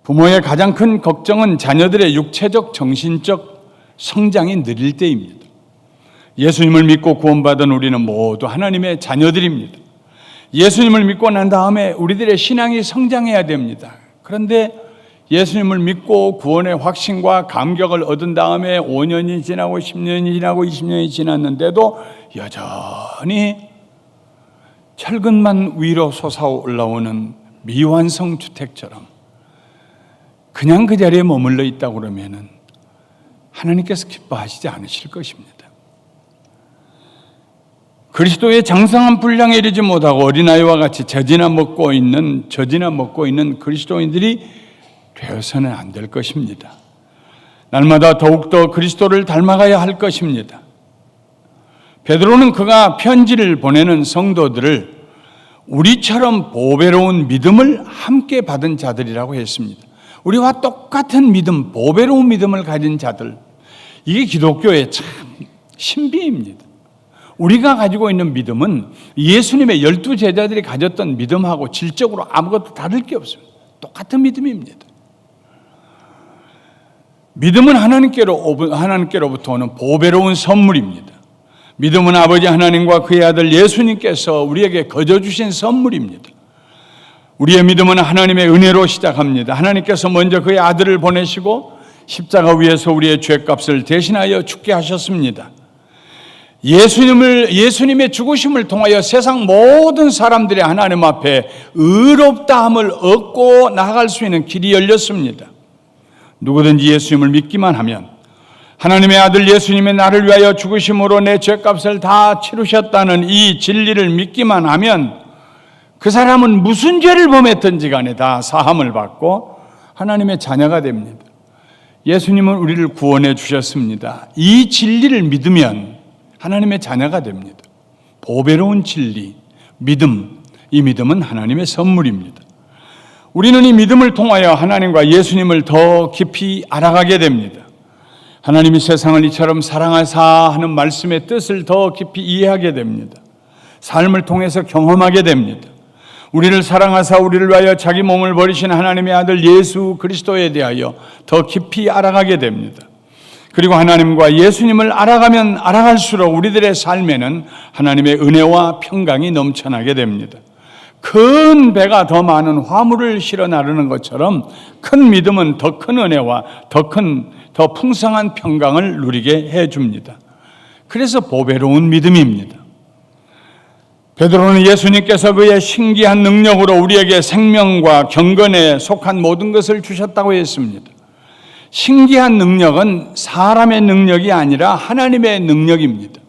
부모의 가장 큰 걱정은 자녀들의 육체적, 정신적 성장이 느릴 때입니다. 예수님을 믿고 구원받은 우리는 모두 하나님의 자녀들입니다. 예수님을 믿고 난 다음에 우리들의 신앙이 성장해야 됩니다. 그런데 예수님을 믿고 구원의 확신과 감격을 얻은 다음에 5년이 지나고 10년이 지나고 20년이 지났는데도 여전히 철근만 위로 솟아올라오는 미완성 주택처럼 그냥 그 자리에 머물러 있다고 그러면은 하나님께서 기뻐하시지 않으실 것입니다. 그리스도의 장성한 분량에 이르지 못하고 어린아이와 같이 젖이나 먹고 있는 그리스도인들이 되어서는 안 될 것입니다. 날마다 더욱더 그리스도를 닮아가야 할 것입니다. 베드로는 그가 편지를 보내는 성도들을 우리처럼 보배로운 믿음을 함께 받은 자들이라고 했습니다. 우리와 똑같은 믿음, 보배로운 믿음을 가진 자들, 이게 기독교의 참 신비입니다. 우리가 가지고 있는 믿음은 예수님의 12제자들이 가졌던 믿음하고 질적으로 아무것도 다를 게 없습니다. 똑같은 믿음입니다. 믿음은 하나님께로부터 오는 보배로운 선물입니다. 믿음은 아버지 하나님과 그의 아들 예수님께서 우리에게 거저 주신 선물입니다. 우리의 믿음은 하나님의 은혜로 시작합니다. 하나님께서 먼저 그의 아들을 보내시고 십자가 위에서 우리의 죄값을 대신하여 죽게 하셨습니다. 예수님의 죽으심을 통하여 세상 모든 사람들이 하나님 앞에 의롭다함을 얻고 나아갈 수 있는 길이 열렸습니다. 누구든지 예수님을 믿기만 하면, 하나님의 아들 예수님의 나를 위하여 죽으심으로 내 죄값을 다 치르셨다는 이 진리를 믿기만 하면 그 사람은 무슨 죄를 범했든지 간에 다 사함을 받고 하나님의 자녀가 됩니다. 예수님은 우리를 구원해 주셨습니다. 이 진리를 믿으면 하나님의 자녀가 됩니다. 보배로운 진리, 믿음, 이 믿음은 하나님의 선물입니다. 우리는 이 믿음을 통하여 하나님과 예수님을 더 깊이 알아가게 됩니다. 하나님이 세상을 이처럼 사랑하사 하는 말씀의 뜻을 더 깊이 이해하게 됩니다. 삶을 통해서 경험하게 됩니다. 우리를 사랑하사 우리를 위하여 자기 몸을 버리신 하나님의 아들 예수 그리스도에 대하여 더 깊이 알아가게 됩니다. 그리고 하나님과 예수님을 알아가면 알아갈수록 우리들의 삶에는 하나님의 은혜와 평강이 넘쳐나게 됩니다. 큰 배가 더 많은 화물을 실어 나르는 것처럼 큰 믿음은 더 큰 은혜와 더 풍성한 평강을 누리게 해줍니다. 그래서 보배로운 믿음입니다. 베드로는 예수님께서 그의 신기한 능력으로 우리에게 생명과 경건에 속한 모든 것을 주셨다고 했습니다. 신기한 능력은 사람의 능력이 아니라 하나님의 능력입니다.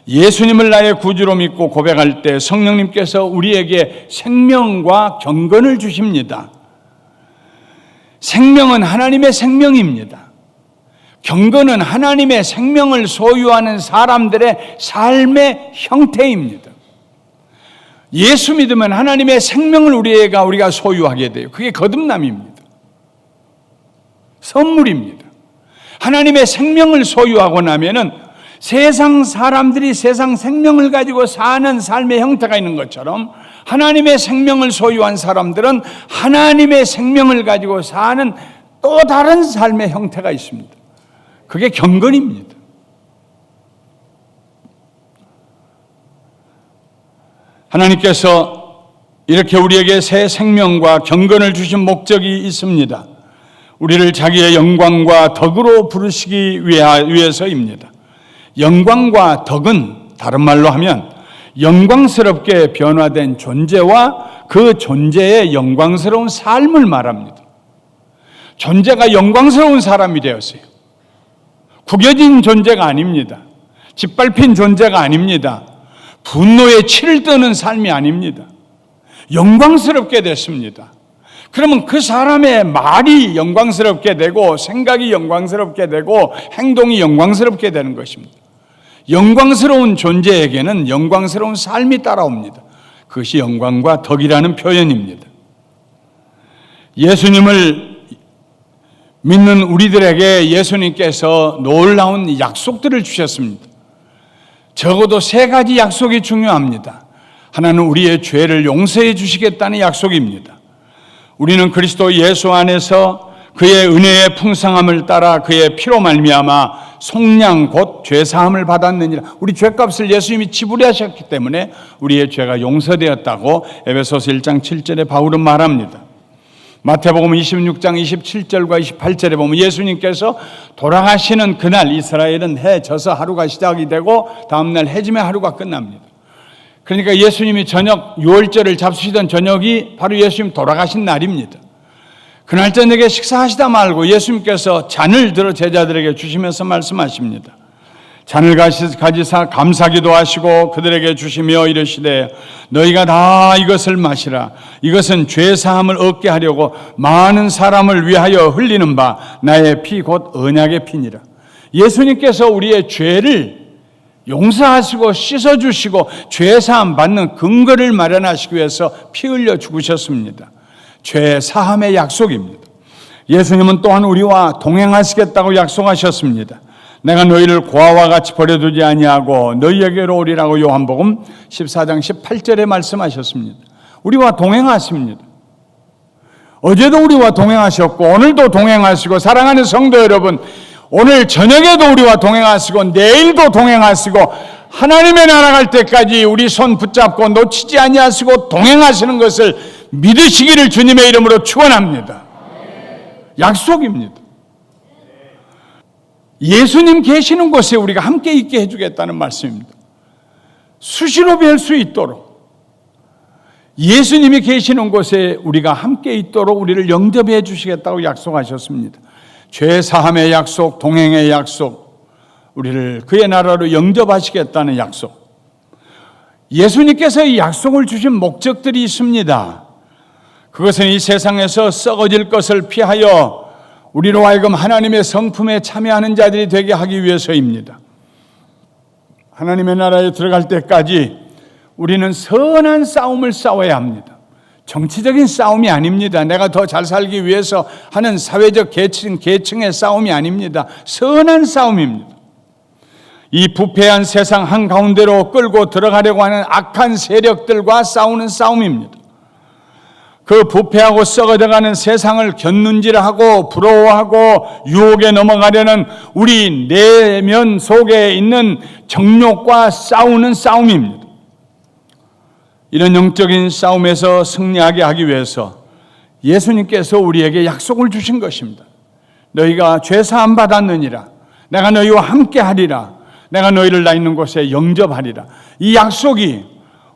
예수님을 나의 구주로 믿고 고백할 때 성령님께서 우리에게 생명과 경건을 주십니다. 생명은 하나님의 생명입니다. 경건은 하나님의 생명을 소유하는 사람들의 삶의 형태입니다. 예수 믿으면 하나님의 생명을 우리가 소유하게 돼요. 그게 거듭남입니다. 선물입니다. 하나님의 생명을 소유하고 나면은 세상 사람들이 세상 생명을 가지고 사는 삶의 형태가 있는 것처럼 하나님의 생명을 소유한 사람들은 하나님의 생명을 가지고 사는 또 다른 삶의 형태가 있습니다. 그게 경건입니다. 하나님께서 이렇게 우리에게 새 생명과 경건을 주신 목적이 있습니다. 우리를 자기의 영광과 덕으로 부르시기 위해서입니다. 영광과 덕은 다른 말로 하면 영광스럽게 변화된 존재와 그 존재의 영광스러운 삶을 말합니다. 존재가 영광스러운 사람이 되었어요. 구겨진 존재가 아닙니다. 짓밟힌 존재가 아닙니다. 분노에 치를 떠는 삶이 아닙니다. 영광스럽게 됐습니다. 그러면 그 사람의 말이 영광스럽게 되고 생각이 영광스럽게 되고 행동이 영광스럽게 되는 것입니다. 영광스러운 존재에게는 영광스러운 삶이 따라옵니다. 그것이 영광과 덕이라는 표현입니다. 예수님을 믿는 우리들에게 예수님께서 놀라운 약속들을 주셨습니다. 적어도 3가지 약속이 중요합니다. 하나는 우리의 죄를 용서해 주시겠다는 약속입니다. 우리는 그리스도 예수 안에서 그의 은혜의 풍성함을 따라 그의 피로 말미암아 속량 곧 죄사함을 받았느니라. 우리 죄값을 예수님이 지불하셨기 때문에 우리의 죄가 용서되었다고 에베소서 1장 7절에 바울은 말합니다. 마태복음 26장 27절과 28절에 보면 예수님께서 돌아가시는 그날 이스라엘은 해 져서 하루가 시작이 되고 다음날 해지면 하루가 끝납니다. 그러니까 예수님이 저녁 유월절을 잡수시던 저녁이 바로 예수님 돌아가신 날입니다. 그날 저녁에 식사하시다 말고 예수님께서 잔을 들어 제자들에게 주시면서 말씀하십니다. 잔을 가지사 감사기도 하시고 그들에게 주시며 이르시되 너희가 다 이것을 마시라. 이것은 죄사함을 얻게 하려고 많은 사람을 위하여 흘리는 바 나의 피 곧 언약의 피니라. 예수님께서 우리의 죄를 용서하시고 씻어주시고 죄사함 받는 근거를 마련하시기 위해서 피 흘려 죽으셨습니다. 죄사함의 약속입니다. 예수님은 또한 우리와 동행하시겠다고 약속하셨습니다. 내가 너희를 고아와 같이 버려두지 아니하고 너희에게로 오리라고 요한복음 14장 18절에 말씀하셨습니다. 우리와 동행하십니다. 어제도 우리와 동행하셨고 오늘도 동행하시고 사랑하는 성도 여러분, 오늘 저녁에도 우리와 동행하시고 내일도 동행하시고 하나님의 나라 갈 때까지 우리 손 붙잡고 놓치지 아니하시고 동행하시는 것을 믿으시기를 주님의 이름으로 축원합니다. 약속입니다. 예수님 계시는 곳에 우리가 함께 있게 해주겠다는 말씀입니다. 수시로 뵐 수 있도록 예수님이 계시는 곳에 우리가 함께 있도록 우리를 영접해 주시겠다고 약속하셨습니다. 죄사함의 약속, 동행의 약속, 우리를 그의 나라로 영접하시겠다는 약속. 예수님께서 이 약속을 주신 목적들이 있습니다. 그것은 이 세상에서 썩어질 것을 피하여 우리로 하여금 하나님의 성품에 참여하는 자들이 되게 하기 위해서입니다. 하나님의 나라에 들어갈 때까지 우리는 선한 싸움을 싸워야 합니다. 정치적인 싸움이 아닙니다. 내가 더 잘 살기 위해서 하는 사회적 계층의 싸움이 아닙니다. 선한 싸움입니다. 이 부패한 세상 한가운데로 끌고 들어가려고 하는 악한 세력들과 싸우는 싸움입니다. 그 부패하고 썩어져가는 세상을 곁눈질하고 부러워하고 유혹에 넘어가려는 우리 내면 속에 있는 정욕과 싸우는 싸움입니다. 이런 영적인 싸움에서 승리하게 하기 위해서 예수님께서 우리에게 약속을 주신 것입니다. 너희가 죄사함 받았느니라. 내가 너희와 함께 하리라. 내가 너희를 나 있는 곳에 영접하리라. 이 약속이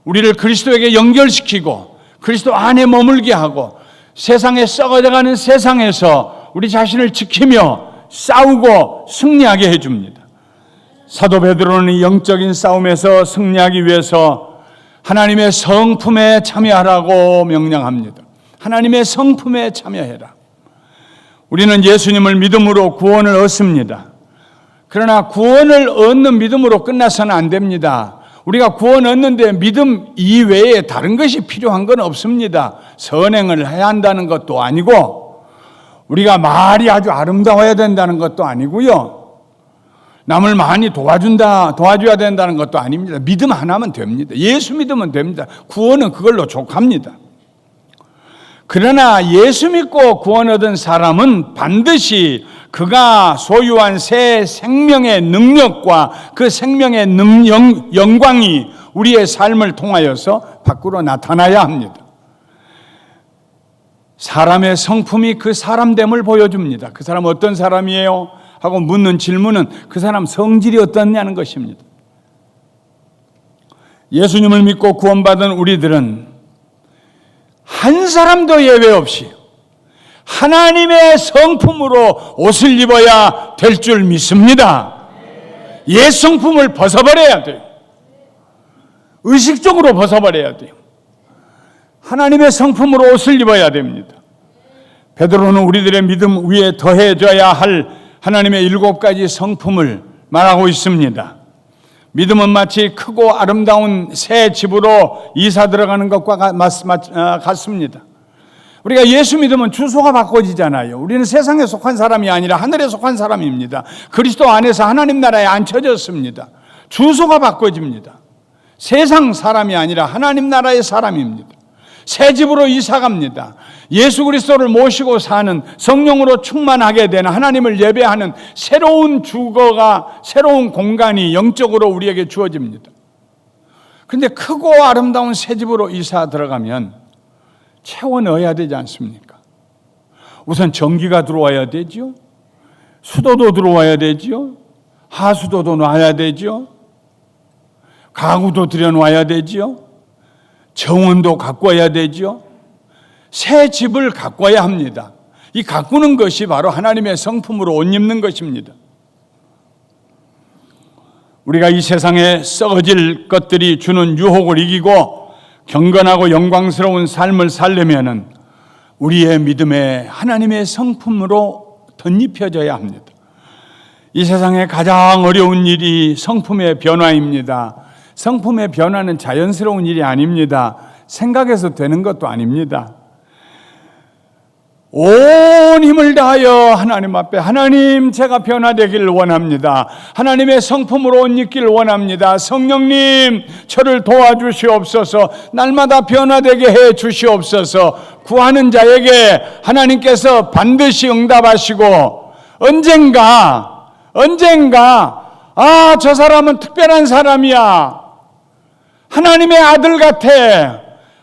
우리를 그리스도에게 연결시키고 그리스도 안에 머물게 하고 세상에 썩어져가는 세상에서 우리 자신을 지키며 싸우고 승리하게 해줍니다. 사도 베드로는 이 영적인 싸움에서 승리하기 위해서 하나님의 성품에 참여하라고 명령합니다. 하나님의 성품에 참여해라. 우리는 예수님을 믿음으로 구원을 얻습니다. 그러나 구원을 얻는 믿음으로 끝나서는 안 됩니다. 우리가 구원 얻는데 믿음 이외에 다른 것이 필요한 건 없습니다. 선행을 해야 한다는 것도 아니고 우리가 말이 아주 아름다워야 된다는 것도 아니고요. 남을 많이 도와줘야 된다는 것도 아닙니다. 믿음 하나면 됩니다. 예수 믿으면 됩니다. 구원은 그걸로 족합니다. 그러나 예수 믿고 구원 얻은 사람은 반드시 그가 소유한 새 생명의 능력과 그 생명의 영광이 우리의 삶을 통하여서 밖으로 나타나야 합니다. 사람의 성품이 그 사람됨을 보여줍니다. 그 사람 어떤 사람이에요? 하고 묻는 질문은 그 사람 성질이 어떻냐는 것입니다. 예수님을 믿고 구원받은 우리들은 한 사람도 예외 없이 하나님의 성품으로 옷을 입어야 될 줄 믿습니다. 옛 성품을 벗어버려야 돼요. 의식적으로 벗어버려야 돼요. 하나님의 성품으로 옷을 입어야 됩니다. 베드로는 우리들의 믿음 위에 더해져야 할 하나님의 7가지 성품을 말하고 있습니다. 믿음은 마치 크고 아름다운 새 집으로 이사 들어가는 것과 같습니다. 우리가 예수 믿으면 주소가 바꿔지잖아요. 우리는 세상에 속한 사람이 아니라 하늘에 속한 사람입니다. 그리스도 안에서 하나님 나라에 앉혀졌습니다. 주소가 바꿔집니다. 세상 사람이 아니라 하나님 나라의 사람입니다. 새 집으로 이사 갑니다. 예수 그리스도를 모시고 사는, 성령으로 충만하게 되는, 하나님을 예배하는 새로운 주거가, 새로운 공간이 영적으로 우리에게 주어집니다. 근데 크고 아름다운 새 집으로 이사 들어가면 채워 넣어야 되지 않습니까? 우선 전기가 들어와야 되죠. 수도도 들어와야 되죠. 하수도도 놔야 되죠. 가구도 들여놔야 되죠. 정원도 가꿔야 되죠. 새 집을 가꿔야 합니다. 이 가꾸는 것이 바로 하나님의 성품으로 옷 입는 것입니다. 우리가 이 세상에 썩어질 것들이 주는 유혹을 이기고 경건하고 영광스러운 삶을 살려면 우리의 믿음에 하나님의 성품으로 덧입혀져야 합니다. 이 세상에 가장 어려운 일이 성품의 변화입니다. 성품의 변화는 자연스러운 일이 아닙니다. 생각해서 되는 것도 아닙니다. 온 힘을 다하여 하나님 앞에, 하나님 제가 변화되기를 원합니다. 하나님의 성품으로 옷 입기를 원합니다. 성령님 저를 도와주시옵소서. 날마다 변화되게 해 주시옵소서. 구하는 자에게 하나님께서 반드시 응답하시고 언젠가 저 사람은 특별한 사람이야, 하나님의 아들 같아,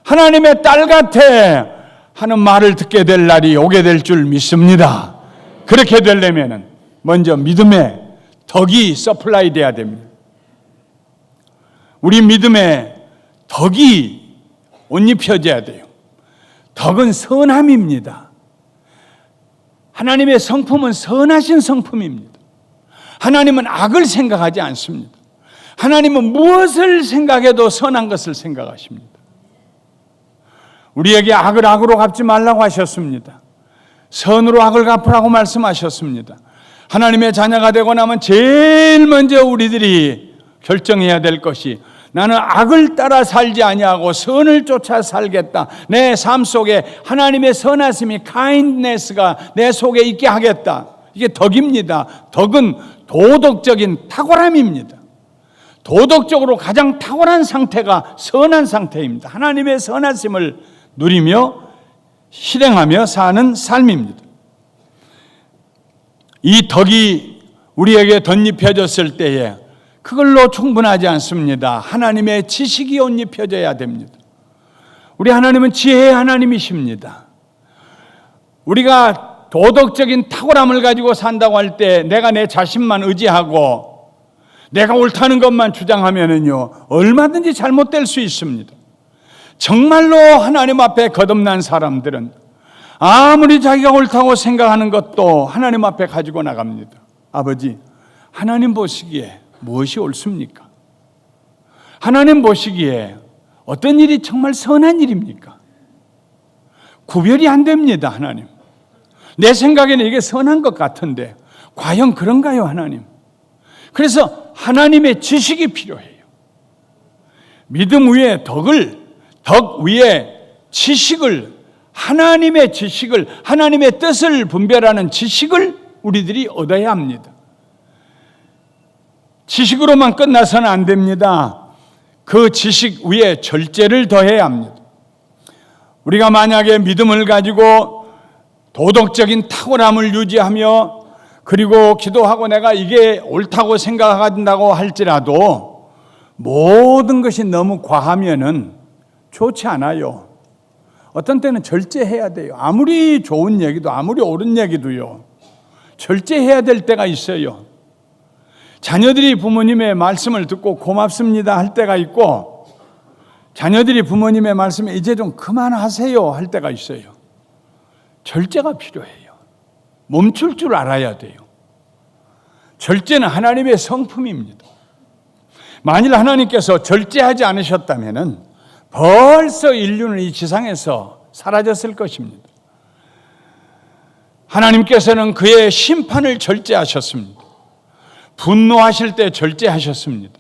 하나님의 딸 같아 하는 말을 듣게 될 날이 오게 될 줄 믿습니다. 그렇게 되려면 먼저 믿음의 덕이 서플라이 돼야 됩니다. 우리 믿음의 덕이 옷 입혀져야 돼요. 덕은 선함입니다. 하나님의 성품은 선하신 성품입니다. 하나님은 악을 생각하지 않습니다. 하나님은 무엇을 생각해도 선한 것을 생각하십니다. 우리에게 악을 악으로 갚지 말라고 하셨습니다. 선으로 악을 갚으라고 말씀하셨습니다. 하나님의 자녀가 되고 나면 제일 먼저 우리들이 결정해야 될 것이, 나는 악을 따라 살지 아니하고 선을 쫓아 살겠다. 내 삶 속에 하나님의 선하심이, kindness가 내 속에 있게 하겠다. 이게 덕입니다. 덕은 도덕적인 탁월함입니다. 도덕적으로 가장 탁월한 상태가 선한 상태입니다. 하나님의 선하심을 누리며 실행하며 사는 삶입니다. 이 덕이 우리에게 덧입혀졌을 때에 그걸로 충분하지 않습니다. 하나님의 지식이 옷 입혀져야 됩니다. 우리 하나님은 지혜의 하나님이십니다. 우리가 도덕적인 탁월함을 가지고 산다고 할 때 내가 내 자신만 의지하고 내가 옳다는 것만 주장하면은요, 얼마든지 잘못될 수 있습니다. 정말로 하나님 앞에 거듭난 사람들은 아무리 자기가 옳다고 생각하는 것도 하나님 앞에 가지고 나갑니다. 아버지, 하나님 보시기에 무엇이 옳습니까? 하나님 보시기에 어떤 일이 정말 선한 일입니까? 구별이 안 됩니다. 하나님, 내 생각에는 이게 선한 것 같은데 과연 그런가요? 하나님. 그래서 하나님의 지식이 필요해요. 믿음 위에 덕 위에 지식을, 하나님의 지식을, 하나님의 뜻을 분별하는 지식을 우리들이 얻어야 합니다. 지식으로만 끝나서는 안 됩니다. 그 지식 위에 절제를 더해야 합니다. 우리가 만약에 믿음을 가지고 도덕적인 탁월함을 유지하며 그리고 기도하고 내가 이게 옳다고 생각한다고 할지라도 모든 것이 너무 과하면은 좋지 않아요. 어떤 때는 절제해야 돼요. 아무리 좋은 얘기도, 아무리 옳은 얘기도요, 절제해야 될 때가 있어요. 자녀들이 부모님의 말씀을 듣고 고맙습니다 할 때가 있고, 자녀들이 부모님의 말씀에 이제 좀 그만하세요 할 때가 있어요. 절제가 필요해요. 멈출 줄 알아야 돼요. 절제는 하나님의 성품입니다. 만일 하나님께서 절제하지 않으셨다면 벌써 인류는 이 지상에서 사라졌을 것입니다. 하나님께서는 그의 심판을 절제하셨습니다. 분노하실 때 절제하셨습니다.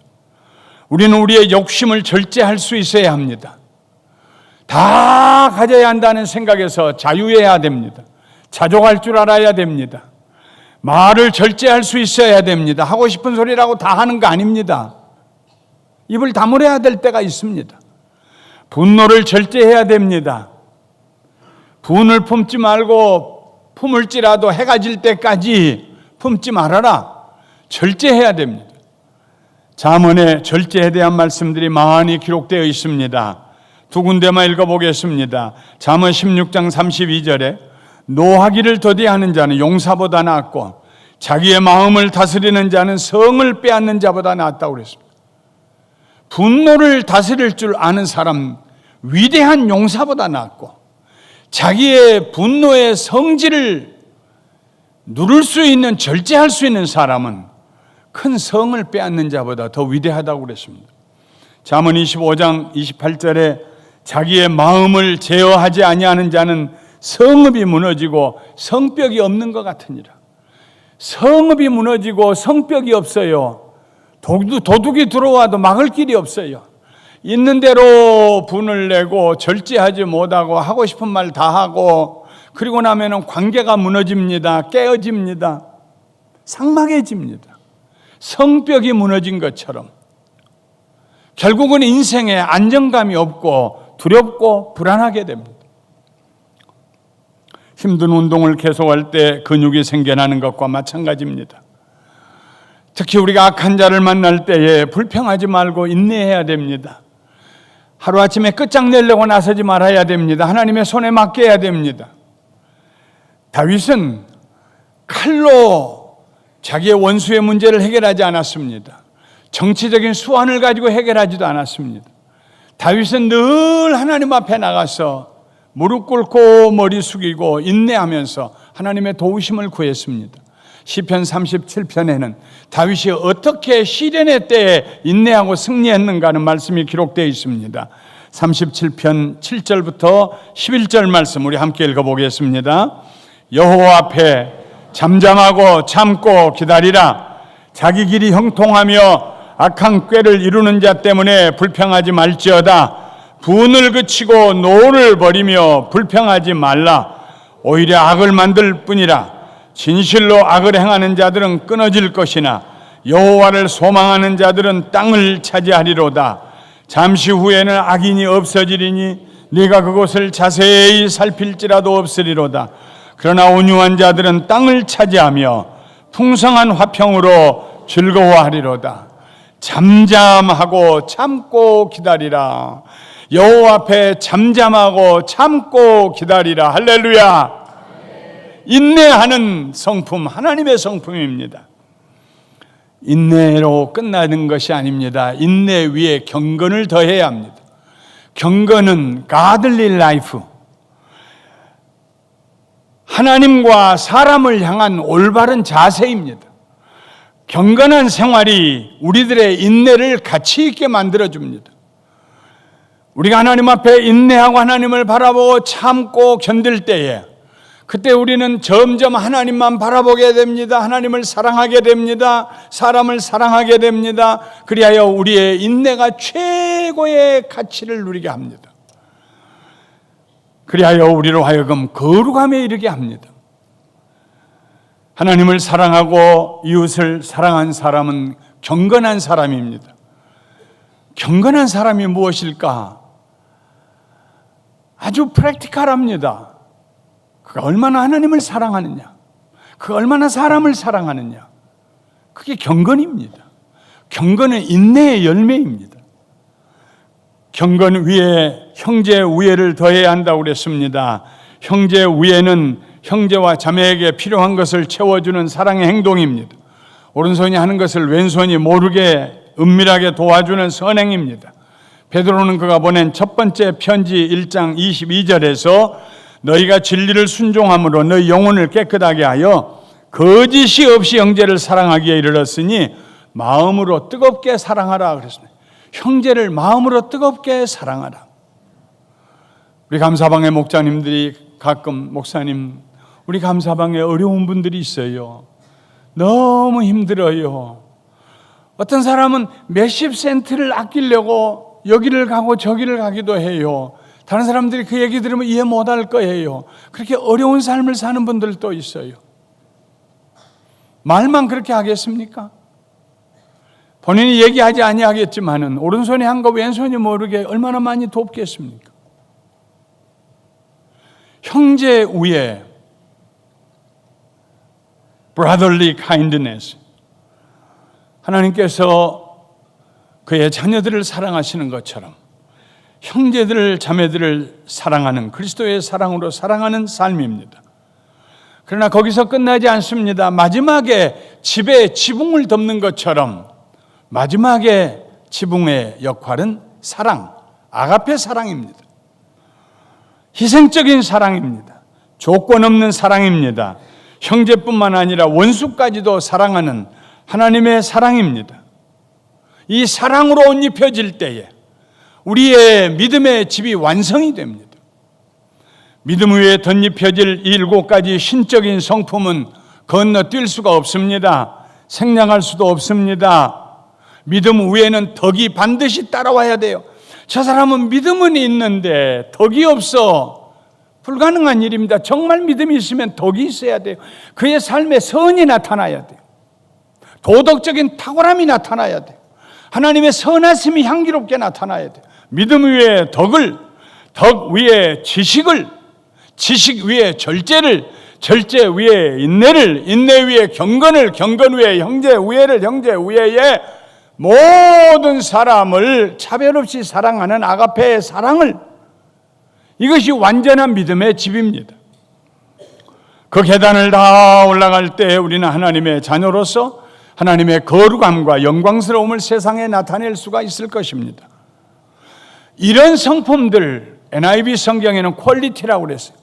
우리는 우리의 욕심을 절제할 수 있어야 합니다. 다 가져야 한다는 생각에서 자유해야 됩니다. 자족할 줄 알아야 됩니다. 말을 절제할 수 있어야 됩니다. 하고 싶은 소리라고 다 하는 거 아닙니다. 입을 다물어야 될 때가 있습니다. 분노를 절제해야 됩니다. 분을 품지 말고 품을지라도 해가 질 때까지 품지 말아라. 절제해야 됩니다. 잠언에 절제에 대한 말씀들이 많이 기록되어 있습니다. 두 군데만 읽어보겠습니다. 잠언 16장 32절에 노하기를 더디하는 자는 용사보다 낫고 자기의 마음을 다스리는 자는 성을 빼앗는 자보다 낫다고 그랬습니다. 분노를 다스릴 줄 아는 사람, 위대한 용사보다 낫고 자기의 분노의 성질을 누를 수 있는, 절제할 수 있는 사람은 큰 성을 빼앗는 자보다 더 위대하다고 그랬습니다. 잠언 25장 28절에 자기의 마음을 제어하지 아니하는 자는 성읍이 무너지고 성벽이 없는 것 같으니라. 성읍이 무너지고 성벽이 없어요. 도둑이 들어와도 막을 길이 없어요. 있는 대로 분을 내고 절제하지 못하고 하고 싶은 말 다 하고 그리고 나면은 관계가 무너집니다. 깨어집니다. 삭막해집니다. 성벽이 무너진 것처럼 결국은 인생에 안정감이 없고 두렵고 불안하게 됩니다. 힘든 운동을 계속할 때 근육이 생겨나는 것과 마찬가지입니다. 특히 우리가 악한 자를 만날 때에 불평하지 말고 인내해야 됩니다. 하루아침에 끝장내려고 나서지 말아야 됩니다. 하나님의 손에 맡겨야 됩니다. 다윗은 칼로 자기의 원수의 문제를 해결하지 않았습니다. 정치적인 수완을 가지고 해결하지도 않았습니다. 다윗은 늘 하나님 앞에 나가서 무릎 꿇고 머리 숙이고 인내하면서 하나님의 도우심을 구했습니다. 시편 37편에는 다윗이 어떻게 시련의 때에 인내하고 승리했는가 하는 말씀이 기록되어 있습니다. 37편 7절부터 11절 말씀 우리 함께 읽어보겠습니다. 여호와 앞에 잠잠하고 참고 기다리라. 자기 길이 형통하며 악한 꾀를 이루는 자 때문에 불평하지 말지어다. 분을 그치고 노를 버리며 불평하지 말라. 오히려 악을 만들 뿐이라. 진실로 악을 행하는 자들은 끊어질 것이나 여호와를 소망하는 자들은 땅을 차지하리로다. 잠시 후에는 악인이 없어지리니 네가 그곳을 자세히 살필지라도 없으리로다. 그러나 온유한 자들은 땅을 차지하며 풍성한 화평으로 즐거워하리로다. 잠잠하고 참고 기다리라. 여호와 앞에 잠잠하고 참고 기다리라. 할렐루야. 인내하는 성품, 하나님의 성품입니다. 인내로 끝나는 것이 아닙니다. 인내 위에 경건을 더해야 합니다. 경건은 godly life, 하나님과 사람을 향한 올바른 자세입니다. 경건한 생활이 우리들의 인내를 가치 있게 만들어줍니다. 우리가 하나님 앞에 인내하고 하나님을 바라보고 참고 견딜 때에 그때 우리는 점점 하나님만 바라보게 됩니다. 하나님을 사랑하게 됩니다. 사람을 사랑하게 됩니다. 그리하여 우리의 인내가 최고의 가치를 누리게 합니다. 그리하여 우리로 하여금 거룩함에 이르게 합니다. 하나님을 사랑하고 이웃을 사랑한 사람은 경건한 사람입니다. 경건한 사람이 무엇일까? 아주 프랙티컬합니다. 그가 얼마나 하나님을 사랑하느냐, 그가 얼마나 사람을 사랑하느냐, 그게 경건입니다. 경건은 인내의 열매입니다. 경건 위에 형제 우애를 더해야 한다고 그랬습니다. 형제 우애는 형제와 자매에게 필요한 것을 채워주는 사랑의 행동입니다. 오른손이 하는 것을 왼손이 모르게 은밀하게 도와주는 선행입니다. 베드로는 그가 보낸 첫 번째 편지 1장 22절에서 너희가 진리를 순종함으로 너희 영혼을 깨끗하게 하여 거짓이 없이 형제를 사랑하기에 이르렀으니 마음으로 뜨겁게 사랑하라 그랬습니다. 형제를 마음으로 뜨겁게 사랑하라. 우리 감사방의 목자님들이 가끔 목사님, 우리 감사방에 어려운 분들이 있어요. 너무 힘들어요. 어떤 사람은 몇십 센트를 아끼려고 여기를 가고 저기를 가기도 해요. 다른 사람들이 그 얘기 들으면 이해 못할 거예요. 그렇게 어려운 삶을 사는 분들도 있어요. 말만 그렇게 하겠습니까? 본인이 얘기하지 아니하겠지만은 오른손이 한 거 왼손이 모르게 얼마나 많이 돕겠습니까? 형제 위에 brotherly kindness, 하나님께서 그의 자녀들을 사랑하시는 것처럼 형제들 자매들을 사랑하는 그리스도의 사랑으로 사랑하는 삶입니다. 그러나 거기서 끝나지 않습니다. 마지막에 집에 지붕을 덮는 것처럼 마지막에 지붕의 역할은 사랑, 아가페 사랑입니다. 희생적인 사랑입니다. 조건 없는 사랑입니다. 형제뿐만 아니라 원수까지도 사랑하는 하나님의 사랑입니다. 이 사랑으로 옷 입혀질 때에 우리의 믿음의 집이 완성이 됩니다. 믿음 위에 덧입혀질 이 7가지 신적인 성품은 건너뛸 수가 없습니다. 생략할 수도 없습니다. 믿음 위에는 덕이 반드시 따라와야 돼요. 저 사람은 믿음은 있는데 덕이 없어. 불가능한 일입니다. 정말 믿음이 있으면 덕이 있어야 돼요. 그의 삶에 선이 나타나야 돼요. 도덕적인 탁월함이 나타나야 돼요. 하나님의 선하심이 향기롭게 나타나야 돼요. 믿음 위에 덕을, 덕 위에 지식을, 지식 위에 절제를, 절제 위에 인내를, 인내 위에 경건을, 경건 위에 형제 우애를, 형제 우애에 모든 사람을 차별 없이 사랑하는 아가페의 사랑을, 이것이 완전한 믿음의 집입니다. 그 계단을 다 올라갈 때 우리는 하나님의 자녀로서 하나님의 거룩함과 영광스러움을 세상에 나타낼 수가 있을 것입니다. 이런 성품들, NIV 성경에는 퀄리티라고 그랬어요.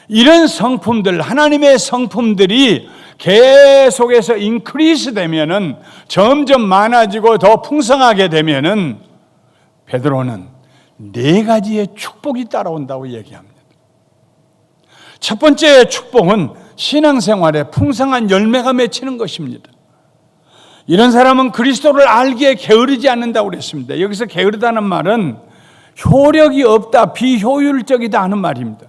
이런 성품들, 하나님의 성품들이 계속해서 인크리스 되면은, 점점 많아지고 더 풍성하게 되면은 베드로는 4가지의 축복이 따라온다고 얘기합니다. 첫 번째 축복은 신앙생활에 풍성한 열매가 맺히는 것입니다. 이런 사람은 그리스도를 알기에 게으르지 않는다고 그랬습니다. 여기서 게으르다는 말은 효력이 없다, 비효율적이다 하는 말입니다.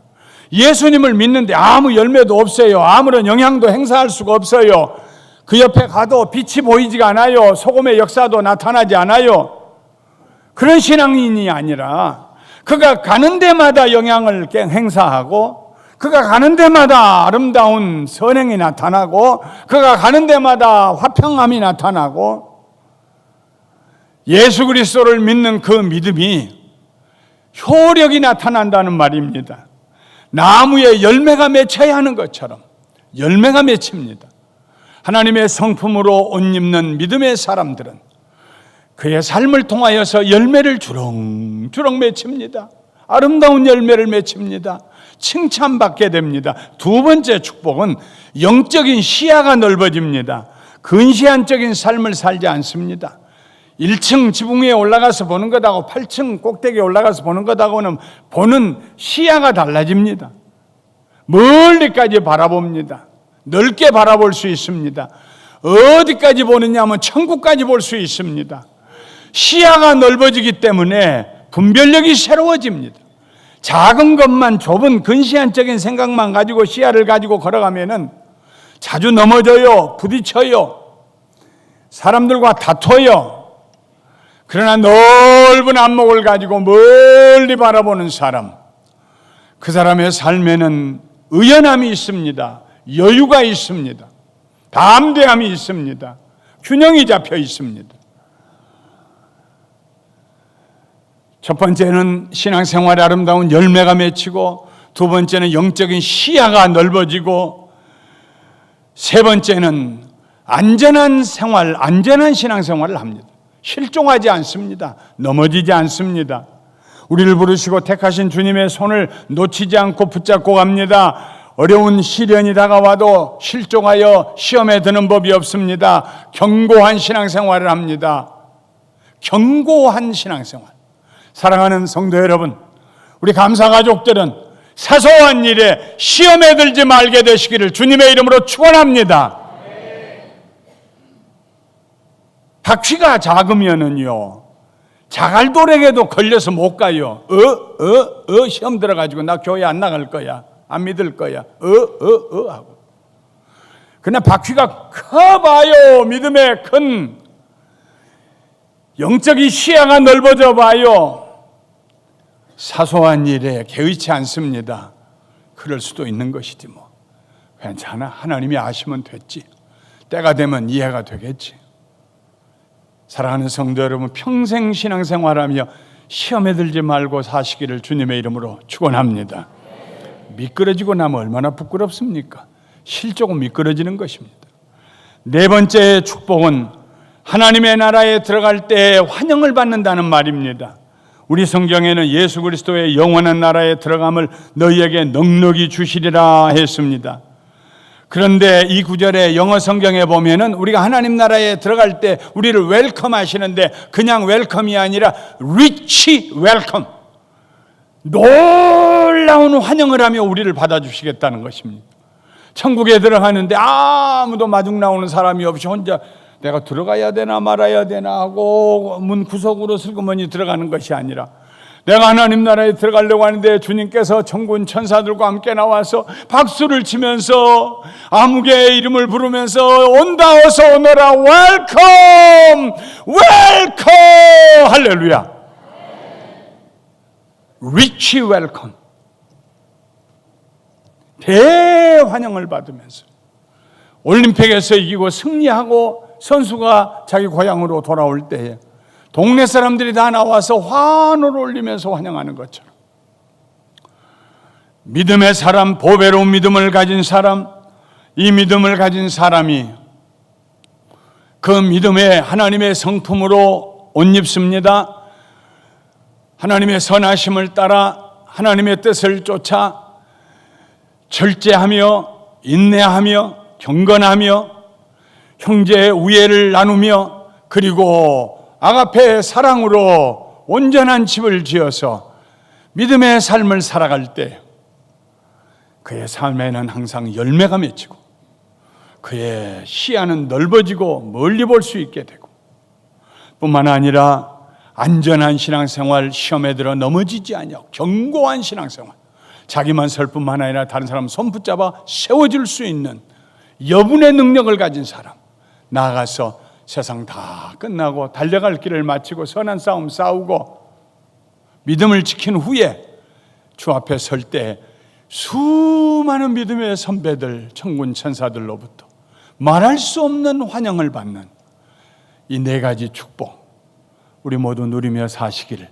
예수님을 믿는데 아무 열매도 없어요. 아무런 영향도 행사할 수가 없어요. 그 옆에 가도 빛이 보이지가 않아요. 소금의 역사도 나타나지 않아요. 그런 신앙인이 아니라 그가 가는 데마다 영향을 행사하고, 그가 가는 데마다 아름다운 선행이 나타나고, 그가 가는 데마다 화평함이 나타나고, 예수 그리스도를 믿는 그 믿음이 효력이 나타난다는 말입니다. 나무에 열매가 맺혀야 하는 것처럼 열매가 맺힙니다. 하나님의 성품으로 옷 입는 믿음의 사람들은 그의 삶을 통하여서 열매를 주렁주렁 맺힙니다. 아름다운 열매를 맺힙니다. 칭찬받게 됩니다. 두 번째 축복은 영적인 시야가 넓어집니다. 근시안적인 삶을 살지 않습니다. 1층 지붕 위에 올라가서 보는 것하고 8층 꼭대기에 올라가서 보는 것하고는 보는 시야가 달라집니다. 멀리까지 바라봅니다. 넓게 바라볼 수 있습니다. 어디까지 보느냐 하면 천국까지 볼 수 있습니다. 시야가 넓어지기 때문에 분별력이 새로워집니다. 작은 것만, 좁은 근시안적인 생각만 가지고 시야를 가지고 걸어가면은 자주 넘어져요. 부딪혀요. 사람들과 다퉈요. 그러나 넓은 안목을 가지고 멀리 바라보는 사람, 그 사람의 삶에는 의연함이 있습니다. 여유가 있습니다. 담대함이 있습니다. 균형이 잡혀 있습니다. 첫 번째는 신앙생활에 아름다운 열매가 맺히고, 두 번째는 영적인 시야가 넓어지고, 세 번째는 안전한 생활, 안전한 신앙생활을 합니다. 실종하지 않습니다. 넘어지지 않습니다. 우리를 부르시고 택하신 주님의 손을 놓치지 않고 붙잡고 갑니다. 어려운 시련이 다가와도 실종하여 시험에 드는 법이 없습니다. 견고한 신앙생활을 합니다. 견고한 신앙생활. 사랑하는 성도 여러분, 우리 감사가족들은 사소한 일에 시험에 들지 말게 되시기를 주님의 이름으로 축원합니다. 바퀴가 작으면은요, 자갈돌에게도 걸려서 못 가요. 시험 들어가지고 나 교회 안 나갈 거야, 안 믿을 거야, 하고. 그러나 바퀴가 커봐요. 믿음의 큰 영적인 시야가 넓어져 봐요. 사소한 일에 개의치 않습니다. 그럴 수도 있는 것이지 뭐. 괜찮아. 하나님이 아시면 됐지. 때가 되면 이해가 되겠지. 사랑하는 성도 여러분, 평생 신앙생활하며 시험에 들지 말고 사시기를 주님의 이름으로 축원합니다. 미끄러지고 나면 얼마나 부끄럽습니까? 실족은 미끄러지는 것입니다. 네 번째 축복은 하나님의 나라에 들어갈 때 환영을 받는다는 말입니다. 우리 성경에는 예수 그리스도의 영원한 나라에 들어감을 너희에게 넉넉히 주시리라 했습니다. 그런데 이 구절에 영어 성경에 보면은 우리가 하나님 나라에 들어갈 때 우리를 웰컴 하시는데 그냥 웰컴이 아니라 리치 웰컴, 놀라운 환영을 하며 우리를 받아주시겠다는 것입니다. 천국에 들어가는데 아무도 마중 나오는 사람이 없이 혼자 내가 들어가야 되나 말아야 되나 하고 문 구석으로 슬그머니 들어가는 것이 아니라 내가 하나님 나라에 들어가려고 하는데 주님께서 천군 천사들과 함께 나와서 박수를 치면서 아무개의 이름을 부르면서 온다 어서 오너라 웰컴 웰컴 할렐루야. 리치 웰컴, 대환영을 받으면서 올림픽에서 이기고 승리하고 선수가 자기 고향으로 돌아올 때에 동네 사람들이 다 나와서 환호를 올리면서 환영하는 것처럼 믿음의 사람, 보배로운 믿음을 가진 사람, 이 믿음을 가진 사람이 그 믿음에 하나님의 성품으로 옷 입습니다. 하나님의 선하심을 따라 하나님의 뜻을 쫓아 절제하며 인내하며 경건하며 형제의 우애를 나누며 그리고 아가페의 사랑으로 온전한 집을 지어서 믿음의 삶을 살아갈 때 그의 삶에는 항상 열매가 맺히고 그의 시야는 넓어지고 멀리 볼 수 있게 되고 뿐만 아니라 안전한 신앙생활, 시험에 들어 넘어지지 아니하고 견고한 신앙생활, 자기만 설 뿐만 아니라 다른 사람 손 붙잡아 세워줄 수 있는 여분의 능력을 가진 사람, 나아가서 세상 다 끝나고 달려갈 길을 마치고 선한 싸움 싸우고 믿음을 지킨 후에 주 앞에 설 때 수많은 믿음의 선배들, 천군 천사들로부터 말할 수 없는 환영을 받는 이 네 가지 축복 우리 모두 누리며 사시기를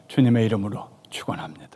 주님의 이름으로 축원합니다.